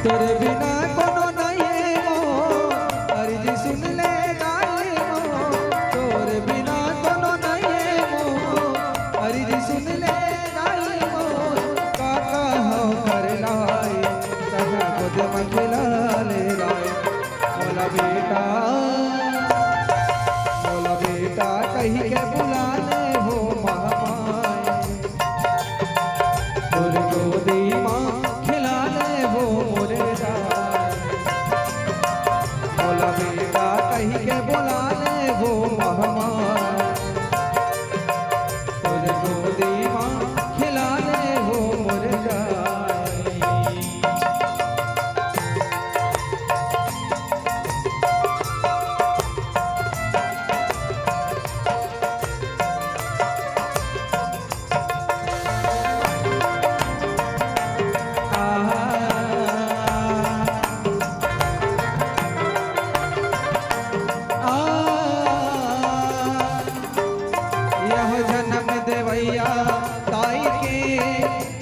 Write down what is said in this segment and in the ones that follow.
तेरे बिना कोनो नहीं हो अर्जी सुन ले गाए हो तोरे बिना कोनो नहीं हो अर्जी सुन ले गाए हो काका हो कर लाए तहा खुद मखिला ले लाए बोला बेटा कहीं के बुला ले हो महामाए तोरे गोदी माँ खिला ले हो मोरे बोला बेटा कहीं के बुला ले हो महामाए तोरे गोदी माँ खिला ले हो मोरे जन्म देवैया ताई के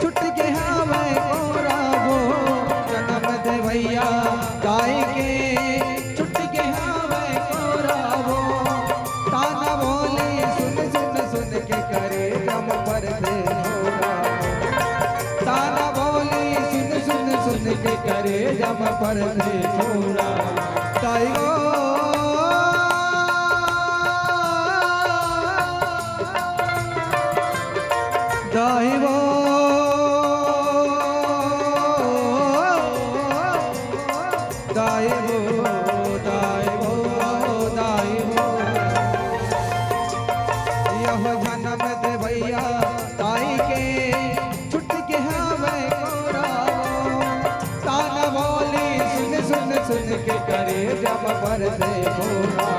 छुट के हवे कोरा वो जन्म देवैया ताई के छुट के हवे कोरा वो ताना बोली सुन सुन सुन के करे जम पर दे मोरा ताना बोली सुन सुन सुन के करे जम पर दे मोरा ताई गो दाहिबो दाहिबो दाहिबो दाहिबो यह जन्म देवैया ताई के छुट के हवे कोरा ताना बोली सुन सुन सुन के करे जब पर दे मोरा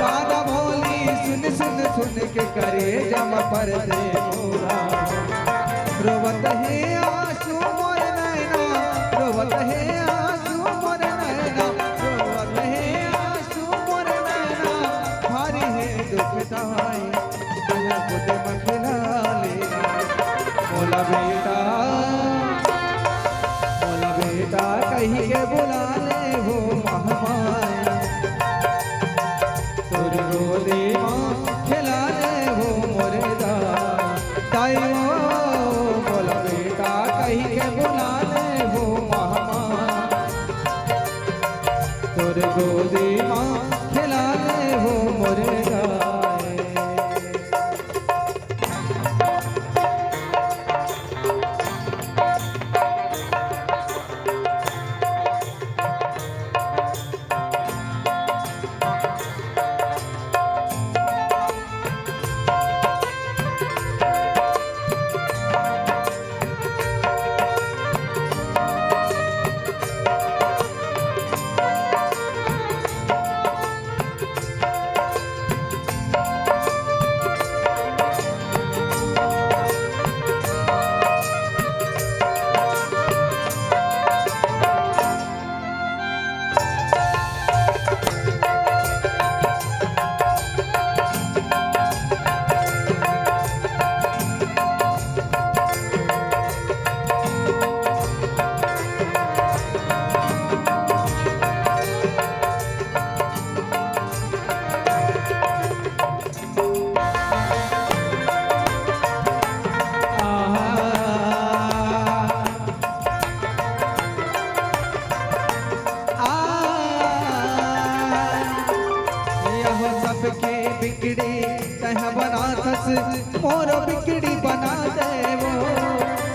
ताना बोली सुन सुन सुन के करे जम पर दे मोरा रोवत है आंसू मोर नैना रोवत है आंसू मोर नैना रोवत है आंसू मोर नैना भारी है दुख दाई तुझे खुद मखिला ले बोला बेटा कहीं के बुला ले हो महामाए तोरे गोदी माँ खिला ले हो मोरे दाई हो बोला बेटा कहीं के बुला ले हो महामाए तोरे गोदी माँ खिला ले हो मोरे सबके बिगड़ी तह बना थस मोर बिगड़ी बना दे वो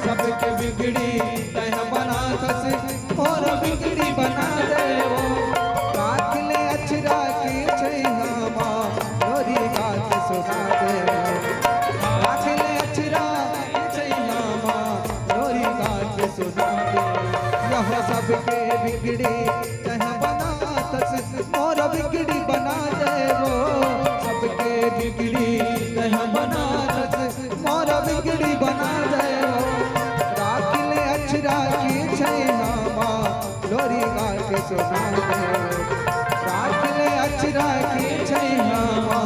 सबके बिगड़ी तह बना थस मोर बिगड़ी बना दे वो राख ले अछरा की छैहामा लोरी गात सुना दे राख ले अछरा की छैहामा लोरी गात सुना दे यह सबके बिगड़ी तह बना थस मोर बिगड़ी बना दे वो सबके बिगड़ी तह बना थस मोर बिगड़ी बना दे वो राख ले अछरा की छैहामा लोरी गात सुना दे राख ले अछरा की छैहामा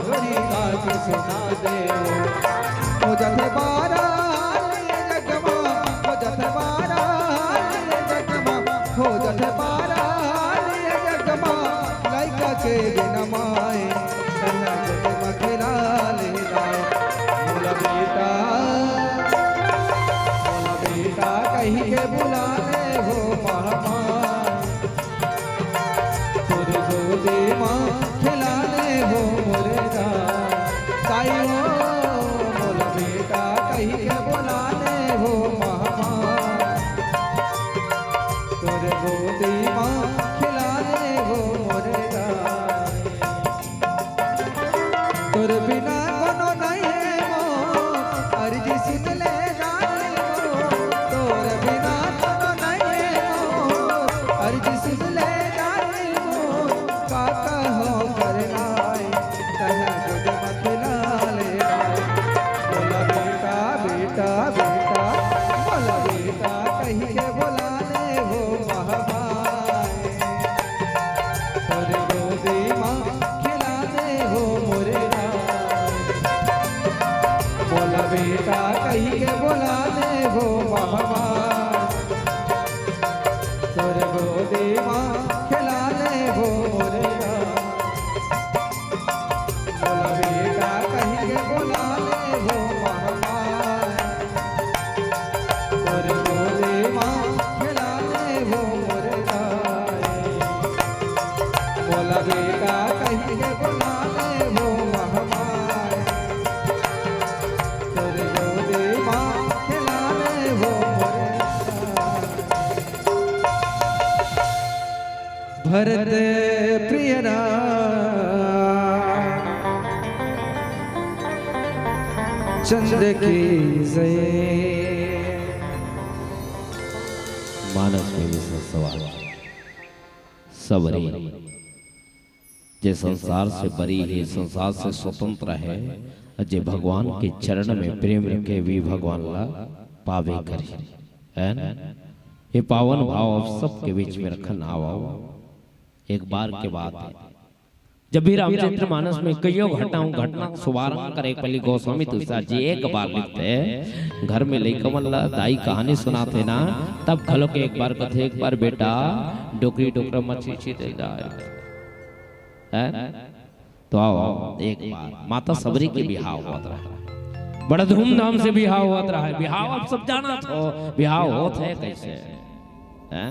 लोरी गात सुना दे वो जथ बारा जगमा वो जथ बारा जग कही के बुला ले हो महामाई तोरे गोदी माँ खिला ले हो मोरे दाई हो मोला बेटा कही के बुला ले हो महामाई तोरे गोदी माँ खिला ले हो मोरे दाई तोरे बिना कोनो नहीं हो अर्जी सुन ले बेटा कही के बोला ले हो महामाई तोरे गोदी माँ खिला ले हो मोरे बोला बेटा कही के बोला ले हो महामाई तोरे गोदी माँ खिला ले हो मोरे बोला बेटा कही के बोला ले हो महामाई भरत प्रिय चंद्र की मानस में भी सवाल सबरी जे संसार से बरी है, संसार से स्वतंत्र है, जे भगवान के चरण में प्रेम रखे भी भगवान ला पावे करी है ना। ये पावन भाव सबके बीच में रखन आओ। एक बार के बाद जब भी रामचरित्र मानस में कईयों घटना शुभारंभ करे पहली गोस्वामी तुलसीदास जी एक बार लिखते हैं घर में लई कमल दाई कहानी सुनाते ना तब खलो के एक बार कथे एक बार बेटा डोकरी डोकरा मच्छी दे जाए है तो आओ एक बार माता सबरी के बिहाव होत रहा बड़ा धूमधाम से बिहाव होत रहा है। बिहाव आप सब जाना तो बिहाव होत है कैसे है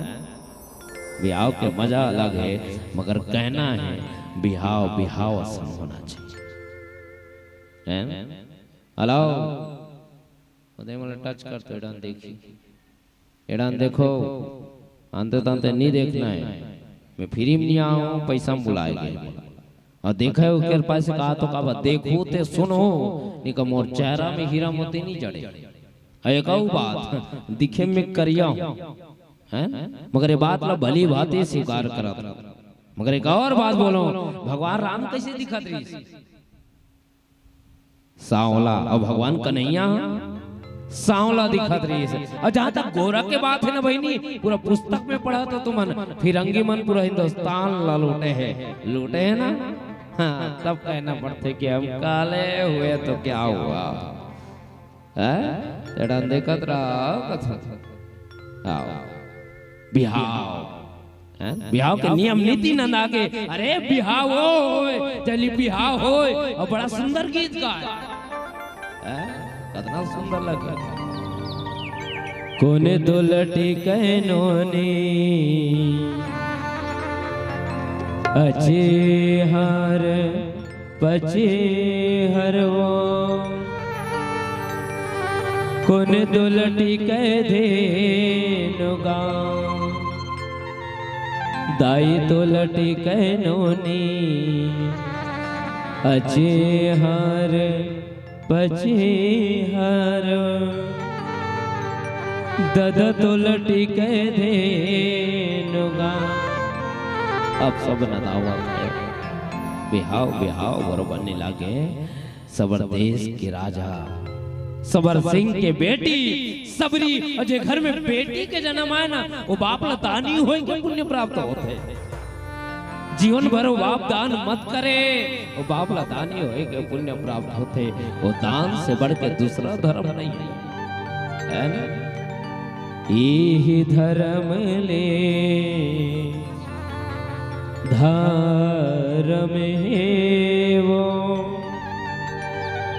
बिहाव के मजा अलग है मगर कहना है बिहाव बिहाव असम होना चाहिए। हेलो उदय मला टच करते एडान देखी एडान देखो अंते तंते नहीं देखना है मैं फ्री में नहीं आऊं पैसा में बुलाए गए और देखा उसके पास से कहा तो कहा देखो ते सुनो निका मोर चेहरा में हीरा मोती नहीं जड़े एक और बात दिखे में करिया हैं मगर ये बात ला भली बात ही स्वीकार करा मगर एक और बात बोलो भगवान राम कैसे दिखत रही सांवला और भगवान कन्हैया सांवला दिखत रही है। और जहां तक गोरा के बात है ना बहनी पूरा पुस्तक में पढ़ा तो तुमन फिरंगी मन पूरा हिंदुस्तान ला लूटे है ना। हाँ तब कहना पड़ते कि हम काले हुए तो क्या हुआ है देखत रहा बिहाव बिहाव के नियम नीति न लागे अरे बिहाव हो चली बिहाव हो और बड़ा सुंदर गीत गाए कितना सुंदर लगे कोने दुलटी कहनोनी अच्छे हर पचे हरवो कोने दुलटी कह दे नुगा दाई तो लटी कहनोनी अच्छे हर पचे हर दद तो लटी कह दे नुगा। अब सब नदावत है बिहाव बिहाव बरोबर नहीं लागे सबर देश के राजा सबर सिंह के बेटी सबरी अजय घर में बेटी के जन्म आए ना वो बाप ला दानी होए के पुण्य प्राप्त होते जीवन भर वो बाप दान मत करे वो बाप ला दानी होए के पुण्य प्राप्त होते वो दान से बढ़ के दूसरा धर्म नहीं है ना। यही धर्म ले धर्म है वो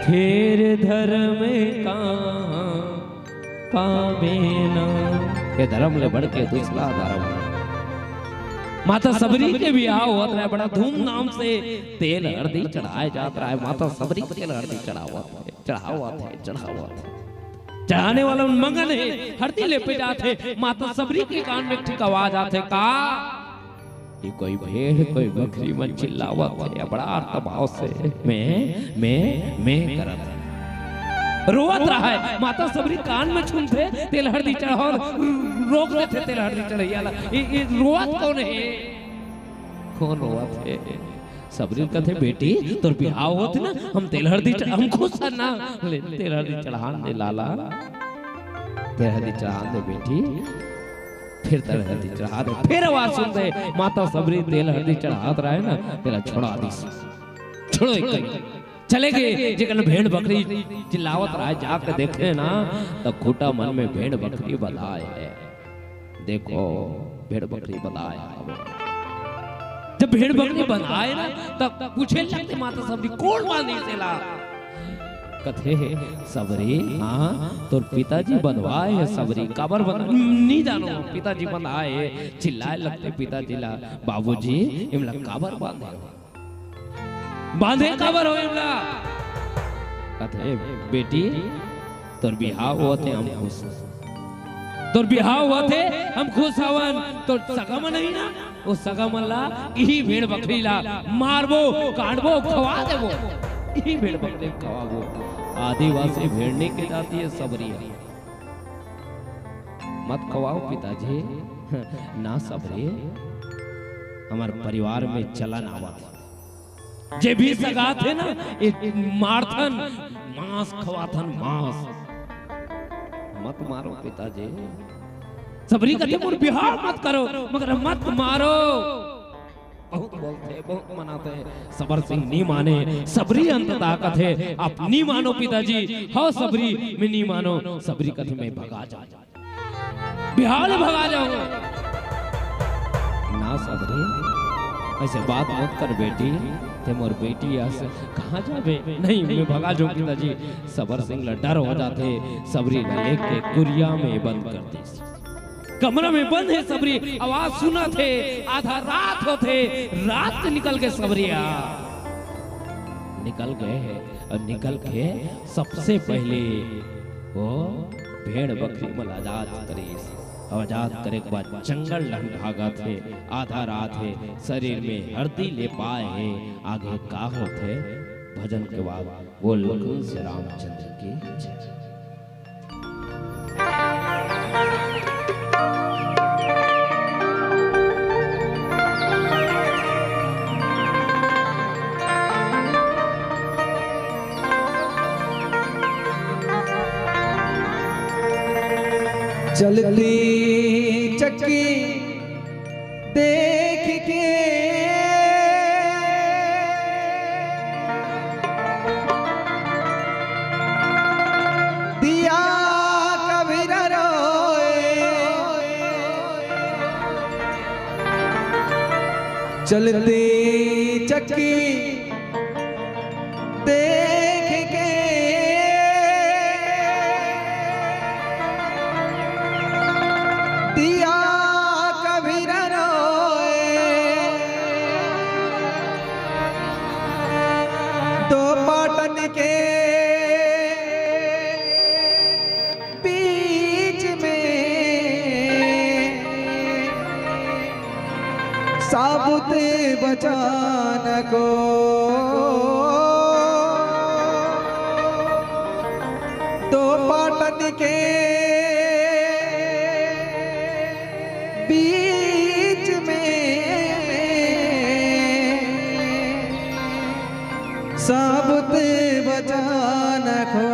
फिर धर्म का पावे ना। ये धर्म ले बढ़ के दूसरा धर्म। माता सबरी के बियाह होत रहा, बड़ा धूमधाम से तेल हल्दी चढ़ाए जात रहा है। माता सबरी के तेल हल्दी चढ़ाने वाला मंगन है, हल्दी लेपे जाते। माता सबरी के कान में ठीक आवाज आते का ये कोई भेड़ कोई बकरी मन चिल्लावत है बड़ा दबाव से मैं करत रोवत रहा है। माता सबरी कान में छूमते तेल हल्दी चढ़ाओ रोक देते तेल हल्दी चढ़ैया ये रोवत कौन है? कौन रोवत है? सबरी कहते बेटी तोर बियाह होत ना, हम तेल हल्दी हम खुश ना तेल हल्दी चढ़ान दे लाला, तेल हल्दी चढ़ान दे बेटी। फिर तेल हल्दी चढ़ा दे, फिर आवाज सुन दे माता सबरी तेल हल्दी चढ़ात रहा है ना, तेरा छोड़ा दी छोड़ो एक चले गए। जेकन भेड़ बकरी चिल्लावत रहा है जाके देखे ना तो खूटा मन में भेड़ बकरी बधाए है। देखो भेड़ बकरी बधाए। जब भेड़ बकरी बनाए ना तब पूछे लगते माता सबरी कौन बांधी सेला? कथे सबरी हाँ तोर पिताजी बंधवाए है। सबरी काबर बंधा नहीं जानो, पिताजी बंधाए। चिल्लाए लगते पिताजी ला बाबूजी इमला काबर बांधे बांधे काबर हो इमला? कथे बेटी तोर बिहाव होते हम खुश, तोर बिहाव होते हम खुश हवन। तो सगम नहीं ना वो सगम ला यही भेड़ बकरी ला मारबो काटबो खवा देबो, यही भेड़ बकरी खवाबो। आदिवासी भेड़ने के जाती है सबरी मत खवाओ पिताजी ना सबरी। हमारे परिवार में चलन आवत जे भी सगा थे ना मारथन मांस खवाथन मांस, मत मारो पिताजी। सबरी कहते मोर बिहार मत करो मगर मत मारो। बहुत बोलते बहुत मनाते सबर सिंह नहीं माने। सबरी अंततः कथे आप नहीं मानो पिताजी, हो सबरी मैं नहीं मानो। सबरी कथे मैं भगा जाऊं बिहार भगा जाऊं ना। सबरी ऐसे बात मत कर बेटी, ते मोर बेटी ऐसे कहाँ जावे? नहीं मैं भगा जाऊं पिताजी। सबर सिंह डर हो जाते। सबरी लेके गुरिया में बंद कर दी, कमरा में बंद है सबरी। आवाज सुना थे आधा रात होते, रात निकल के सबरिया निकल गए। और निकल के सबसे पहले वो भेड़ बकरी में आजाद करे। आजाद करे के बाद जंगल लंग भागा थे। आधा रात है शरीर में हल्दी ले पाए है। आगे का होते भजन के बाद वो लखन से रामचंद्र की जय। चलती चक्की देख के दिया कभी न रोए। चलती चक्की देख के दिया कभी न रोए। दो पाटन के बीच में साबुत बचान को दो पाटन के बीच में साबुत बचान को।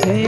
हे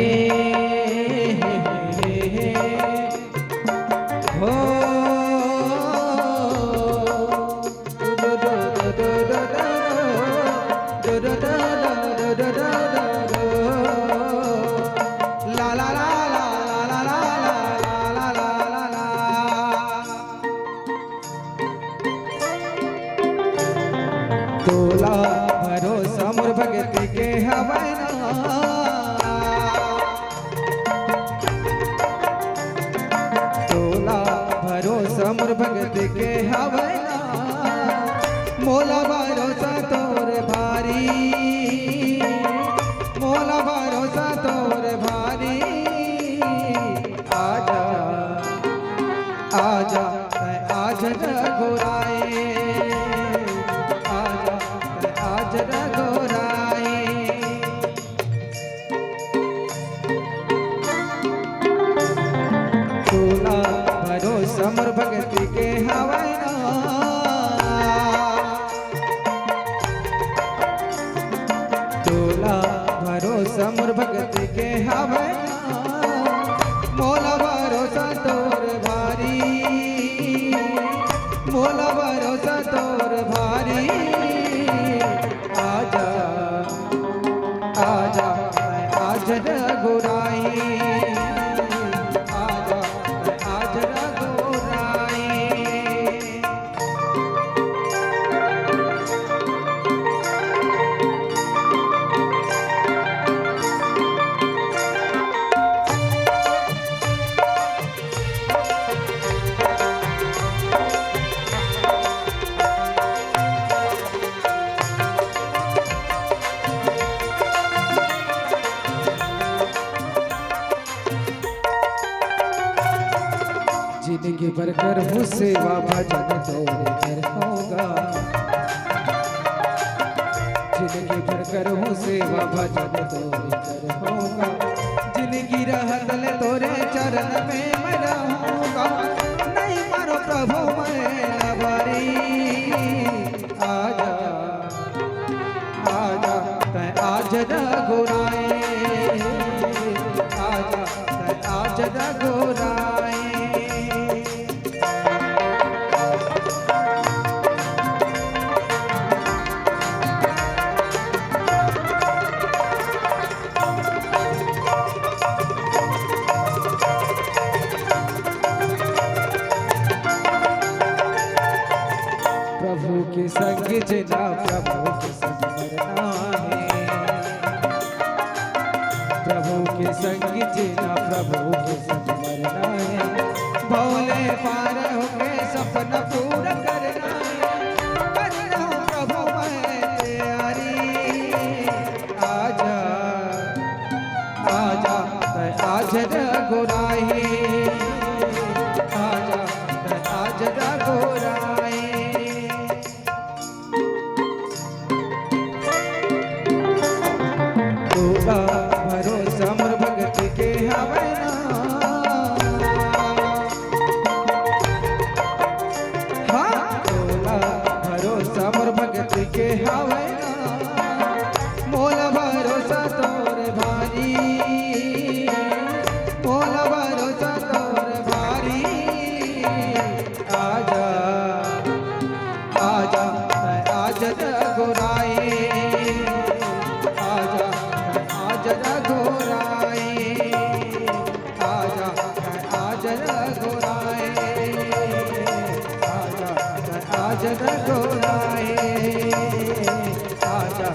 समर भगत के हवना मोला भरोसा तोर भारी मोला भरोसा तोर भारी आजा आजा आज रघुराए आजा आज रघुराए तोला भरोसा मोर भगत के हवना तोला भरोसा मोर भगत के हवना मोला भरोसा तोर भारी मोला भरोसा तोर भारी आजा आजा आज रघुराई आजा आज रघुराई जिंदगी भर कर हूँ सेवा भजन तोरे घर होगा जिंदगी भर कर हूँ सेवा भजन तोरे घर होगा जिंदगी रहत ले तोरे चरण में मैं रहूँगा नहीं मारो प्रभु मैं लबारी आजा आजा तै आज रघुराए आजा तै आज रघुराए प्रभु के संग जना प्रभु के संग मरना है प्रभु के संग जना प्रभु के संग मरना है भोले पार होके सपना पूरा करना है करना हूँ प्रभु मैं तैयारी आजा आजा तै आज रघुराई आजा तै आज रघुराई तोला भरोसा मोर भगत के हवना हाँ तोला भरोसा मोर भगत के हवना मोला भरोसा तोर भारी मोला भरोसा तोर भारी आजा आजा आज रघुराई आजा आज रघुराई आजा आज रघुराई आजा आज रघुराई आजा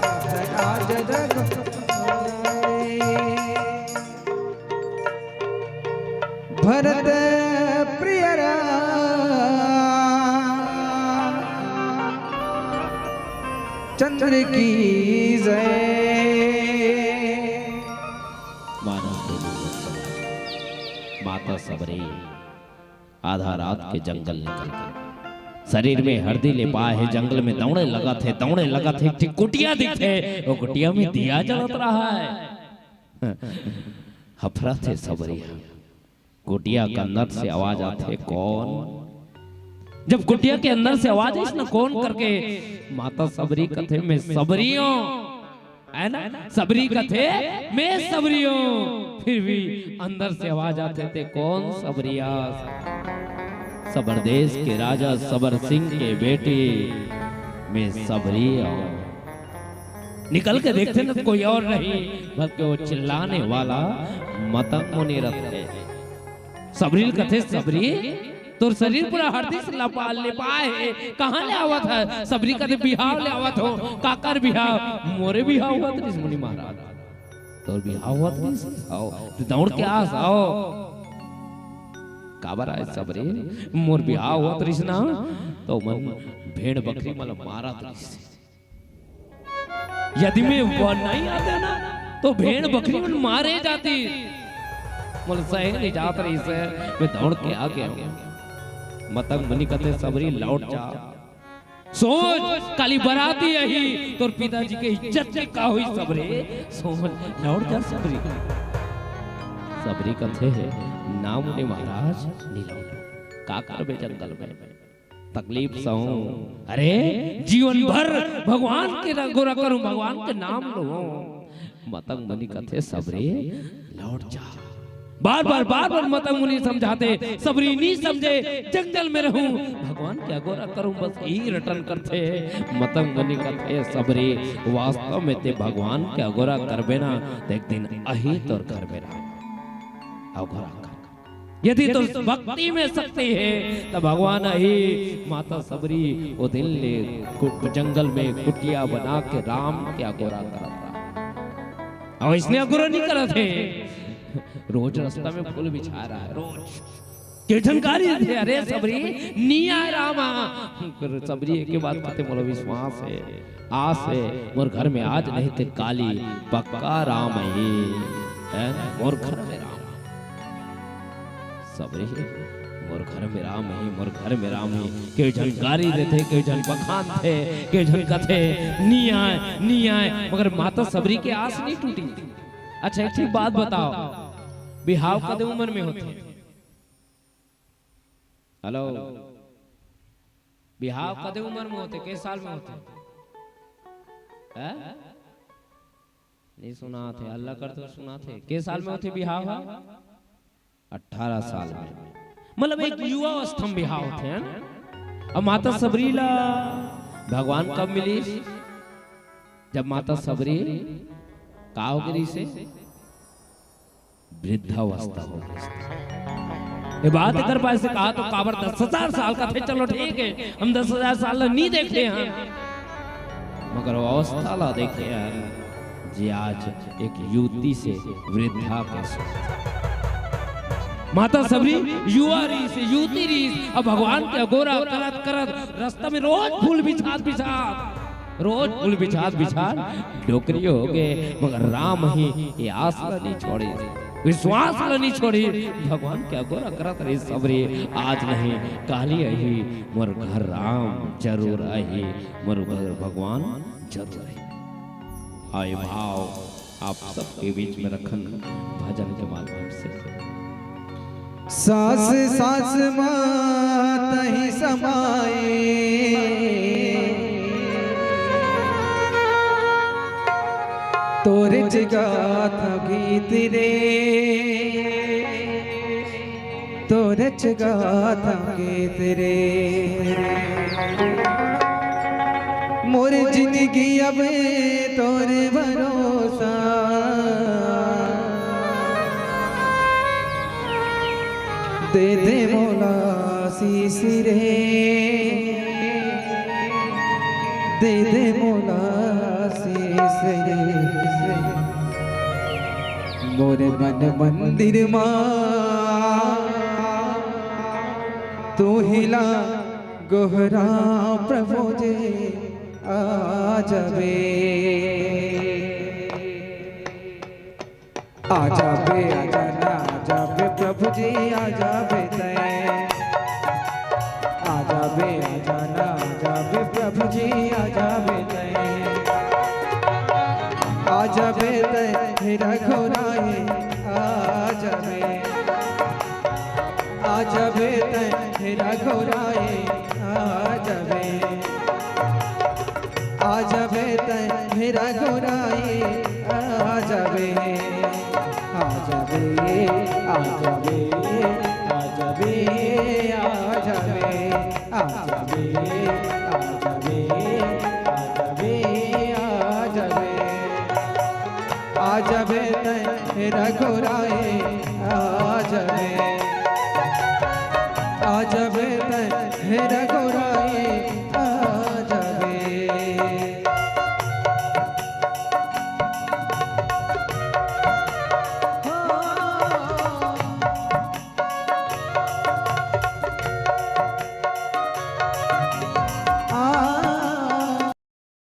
आज रघुराई भरत प्रिय चंद्र की जय माता सबरी आधा रात के जंगल निकल गए शरीर में हरदी ले पाए है जंगल में दौड़े लगा थे ठीक कुटिया दिखे वो कुटिया में दिया जलत रहा है हफरा थे सबरी कुटिया के अंदर से आवाज आते कौन जब कुटिया के अंदर से आवाज आई ना कौन करके माता सबरी कथे में सबरियों है ना सबरी कथे में सबरियों फिर भी अंदर से आवाज आते थे कौन सबरिया सबर देश के राजा सबर सिंह के बेटे में सबरिया निकल के देखते ना कोई और नहीं बल्कि वो चिल्लाने वाला मतंग मुनीरत है सबरील कथे सबरी तोर शरीर पूरा हरदी से लिपाए कहाँ ले आवत है सबरी कथे बिहाव ले आवत हो काकर बिहाव मोरे बिहाव हुआ ऋषि मुनि महाराज तोर बिहाव हुआ आओ तो दौड़ के आओ काबर आए सबरे मोर बियाह हुआ तृष्णा तो मन भेड़ बकरी मतलब मारा तृष्ण यदि मैं वो नहीं आते ना तो भेड़ बकरी मन मारे जाती मतलब सहे नहीं जात रही से मैं दौड़ के आ गया मतंग मुनि कहते सबरी लौट जा सोच काली बराती यही तोर पिताजी के इज्जत के का हुई सबरे सोच लौट जा सबरी सबरी कथे है नाम ने महाराज नीलौट का करबे जंगल में तकलीफ सहूं अरे जीवन भर भगवान के गोरा करूं भगवान के नाम लो मतंग मुनि कथे सबरे लौट जा बार बार मतंग मुनि समझाते सबरी नहीं समझे जंगल में रहूं भगवान क्या गोरा करूं बस यही रटन करते मतंग मुनि कथे सबरी वास्तव में ते भगवान क्या गोरा करबे ना एक दिन अही तोर घर में रह यदि तो भक्ति में शक्ति है तो भगवान ही माता सबरी वो दिल ले जंगल में कुटिया बना के राम क्या गोरा करता और इसने गोरा नहीं करा थे रोज रास्ता में फूल बिछा रहा है रोज कीर्तनकारी थे अरे सबरी नहीं आए रामा सबरी के बाद कहते बोलो विश्वास है आस है मोर घर में आज नहीं थे काली पक्का राम ही है मोर घर में राम सबरी मोर घर में राम ही मोर घर में राम ही के झनकारी देते के झन बखान थे के झन कथे नहीं आए मगर माता सबरी के आस नहीं टूटी अच्छा एक ठीक बात बताओ बिहाव कदे उम्र में होते हेलो बिहाव कदे उम्र में होते किस साल में होते हैं नहीं सुना थे अल्लाह करते सुना थे किस साल में होते बिहाव 18 साल में मतलब एक युवा अवस्था में बिहाव होते हैं अब माता सबरीला भगवान कब मिली जब माता सबरी कावगिरी से वृद्धावस्था हो गई ये बात अगर पास से कहा तो काबर 10,000 साल का थे चलो ठीक है हम 10,000 साल नहीं देखे हैं मगर अवस्था ला देखे यार जी आज एक युवती से वृद्धा का माता सबरी युवा री से युवती री अब भगवान के अगोरा करत करत रास्ता में रोज फूल बिछात रोज फूल बिछात डोकरी हो गए मगर राम ही ये आसरा नहीं छोड़ी विश्वास नहीं छोड़ी भगवान क्या गोरा करत रही सबरी आज नहीं काली आई मोर घर राम जरूर आई मोर घर भगवान जरूर आई आए भाव आप सबके बीच में रखन भजन के माध्यम से सास सास मात ही समाए तोरे जगात गीत रे तोरे जगात गीत रे मोर जिंदगी अब तोरे भरोसा दे दे मोला शीश रे दे दे मोला शीश रे मोरे मन मंदिर मां तू हिला गोहरा प्रभु जे आ जाबे आ जाबे आ जाना आ जाबे प्रभु जी आ जाबे आ जाबे आ जाना आ जाबे प्रभु जी आ जाबे आ जाबे तेरा घोराए आ जाबे तेरा घोराए आ जाबे तेरा घोराए आ जाबे आ जाबे आ जाबे आ जाबे आ जाबे आ जाबे आ जाबे आ जाबे आ जाबे आ जाबे तेरा घोराए आ जाबे तेरा घोराए